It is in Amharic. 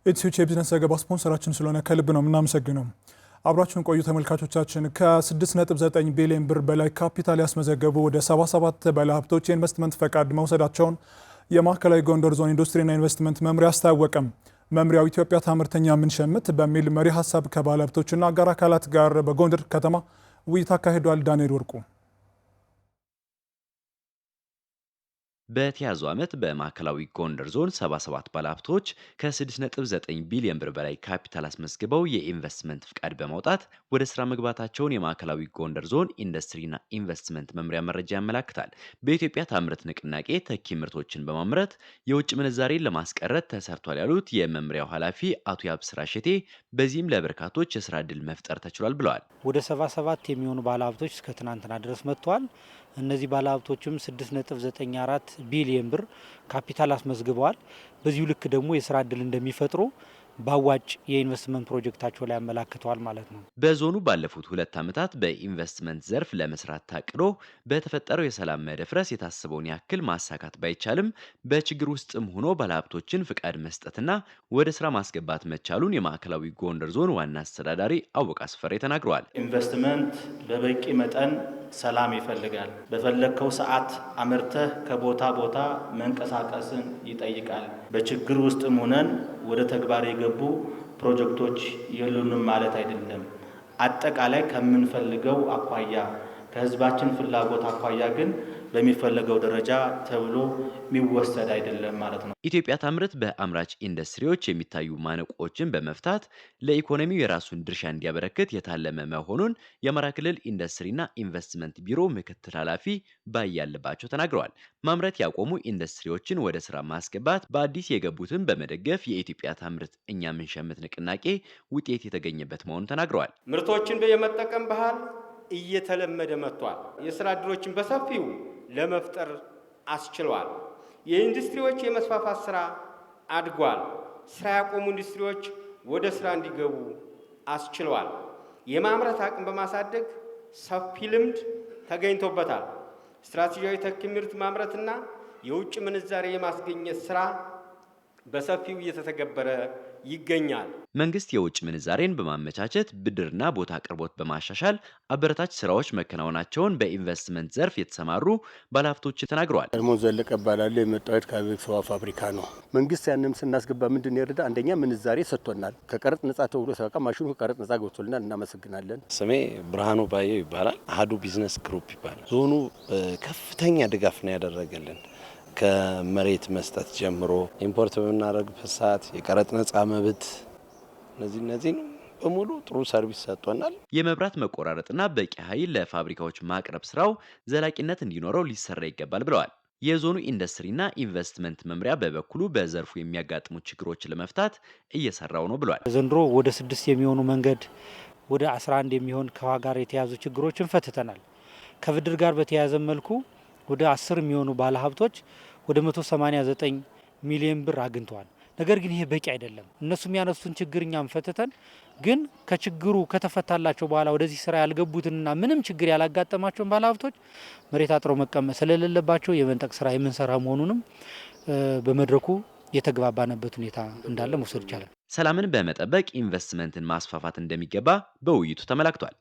ኢትሲዩች የቢዝነስ ዘገባ ስፖንሰራችን ስለሆነ ከልብ ነው የምናመሰግነው። አብራችሁን ቆዩ ተመልካቾቻችን። ከ6.9 ቢሊዮን ብር በላይ ካፒታል ያስመዘገቡ ወደ 77 ባለሀብቶች የኢንቨስትመንት ፈቃድ መውሰዳቸውን የማዕከላዊ ጎንደር ዞን ኢንዱስትሪና ኢንቨስትመንት መምሪያ አስታወቀም። መምሪያው ኢትዮጵያ ታምርተኛ ምንሸምት በሚል መሪ ሀሳብ ከባለሀብቶችና አጋር አካላት ጋር በጎንደር ከተማ ውይይት አካሂዷል። ዳንኤል ወርቁ በተያዘው ዓመት በማዕከላዊ ጎንደር ዞን 77 ባለሀብቶች ከ6.9 ቢሊዮን ብር በላይ ካፒታል አስመዝግበው የኢንቨስትመንት ፍቃድ በማውጣት ወደ ስራ መግባታቸውን የማዕከላዊ ጎንደር ዞን ኢንዱስትሪና ኢንቨስትመንት መምሪያ መረጃ ያመላክታል። በኢትዮጵያ ታምርት ንቅናቄ ተኪ ምርቶችን በማምረት የውጭ ምንዛሬን ለማስቀረት ተሰርቷል ያሉት የመምሪያው ኃላፊ አቶ ያብስራ ሸቴ፣ በዚህም ለበርካቶች የስራ ዕድል መፍጠር ተችሏል ብለዋል። ወደ 77 የሚሆኑ ባለሀብቶች እስከ ትናንትና ድረስ መጥተዋል። እነዚህ ባለሀብቶችም 6.94 ቢሊዮን ብር ካፒታል አስመዝግበዋል። በዚሁ ልክ ደግሞ የስራ ዕድል እንደሚፈጥሩ በአዋጭ የኢንቨስትመንት ፕሮጀክታቸው ላይ ያመላክተዋል ማለት ነው። በዞኑ ባለፉት 2 ዓመታት በኢንቨስትመንት ዘርፍ ለመስራት ታቅዶ በተፈጠረው የሰላም መደፍረስ የታሰበውን ያክል ማሳካት ባይቻልም በችግር ውስጥም ሆኖ ባለሀብቶችን ፍቃድ መስጠትና ወደ ስራ ማስገባት መቻሉን የማዕከላዊ ጎንደር ዞን ዋና አስተዳዳሪ አወቅ አስፈሬ ተናግረዋል። ኢንቨስትመንት በበቂ መጠን ሰላም ይፈልጋል። በፈለግከው ሰዓት አምርተህ ከቦታ ቦታ መንቀሳቀስን ይጠይቃል። በችግር ውስጥም ሆነን ወደ ተግባር የገቡ ፕሮጀክቶች የሉንም ማለት አይደለም። አጠቃላይ ከምንፈልገው አኳያ ከህዝባችን ፍላጎት አኳያ ግን በሚፈለገው ደረጃ ተብሎ የሚወሰድ አይደለም ማለት ነው። ኢትዮጵያ ታምርት በአምራች ኢንዱስትሪዎች የሚታዩ ማነቆችን በመፍታት ለኢኮኖሚው የራሱን ድርሻ እንዲያበረክት የታለመ መሆኑን የአማራ ክልል ኢንዱስትሪና ኢንቨስትመንት ቢሮ ምክትል ኃላፊ ባያልባቸው ተናግረዋል። ማምረት ያቆሙ ኢንዱስትሪዎችን ወደ ስራ ማስገባት፣ በአዲስ የገቡትን በመደገፍ የኢትዮጵያ ታምርት እኛ ምንሸምት ንቅናቄ ውጤት የተገኘበት መሆኑን ተናግረዋል። ምርቶችን የመጠቀም ባህል እየተለመደ መጥቷል። የስራ ዕድሎችን በሰፊው ለመፍጠር አስችሏል። የኢንዱስትሪዎች የመስፋፋት ስራ አድጓል። ስራ ያቆሙ ኢንዱስትሪዎች ወደ ስራ እንዲገቡ አስችሏል። የማምረት አቅም በማሳደግ ሰፊ ልምድ ተገኝቶበታል። ስትራቴጂያዊ ተኪ ምርት ማምረትና የውጭ ምንዛሬ የማስገኘት ስራ በሰፊው እየተተገበረ ይገኛል። መንግስት የውጭ ምንዛሬን በማመቻቸት ብድርና ቦታ አቅርቦት በማሻሻል አበረታች ስራዎች መከናወናቸውን በኢንቨስትመንት ዘርፍ የተሰማሩ ባለሀብቶች ተናግረዋል። ሰለሞን ዘለቀ እባላለሁ። የመጣሁት ከአቤክስዋ ፋብሪካ ነው። መንግስት ያንም ስናስገባ ምንድን ይረዳ? አንደኛ ምንዛሬ ሰጥቶናል። ከቀረጥ ነጻ ተብሎ ሰበቃ ማሽኑ ከቀረጥ ነጻ ገብቶልናል። እናመሰግናለን። ስሜ ብርሃኑ ባየው ይባላል። አሃዱ ቢዝነስ ግሩፕ ይባላል። ዞኑ ከፍተኛ ድጋፍ ነው ያደረገልን። ከመሬት መስጠት ጀምሮ ኢምፖርት በምናደርግበት ሰዓት የቀረጥ ነጻ መብት እነዚህ በሙሉ ጥሩ ሰርቪስ ሰጥቶናል። የመብራት መቆራረጥና በቂ ኃይል ለፋብሪካዎች ማቅረብ ስራው ዘላቂነት እንዲኖረው ሊሰራ ይገባል ብለዋል። የዞኑ ኢንዱስትሪና ኢንቨስትመንት መምሪያ በበኩሉ በዘርፉ የሚያጋጥሙ ችግሮችን ለመፍታት እየሰራው ነው ብሏል። ዘንድሮ ወደ 6 የሚሆኑ መንገድ ወደ 11 የሚሆን ከውሃ ጋር የተያዙ ችግሮችን ፈትተናል። ከብድር ጋር በተያያዘ መልኩ ወደ 10 የሚሆኑ ባለሀብቶች ወደ 189 ሚሊዮን ብር አግኝተዋል። ነገር ግን ይሄ በቂ አይደለም። እነሱ የሚያነሱትን ችግር እኛም ፈትተን ግን ከችግሩ ከተፈታላቸው በኋላ ወደዚህ ስራ ያልገቡትንና ምንም ችግር ያላጋጠማቸውን ባለሀብቶች መሬት አጥረው መቀመጥ ስለሌለባቸው የመንጠቅ ስራ የምንሰራ መሆኑንም በመድረኩ የተግባባነበት ሁኔታ እንዳለ መውሰድ ይቻላል። ሰላምን በመጠበቅ ኢንቨስትመንትን ማስፋፋት እንደሚገባ በውይይቱ ተመላክቷል።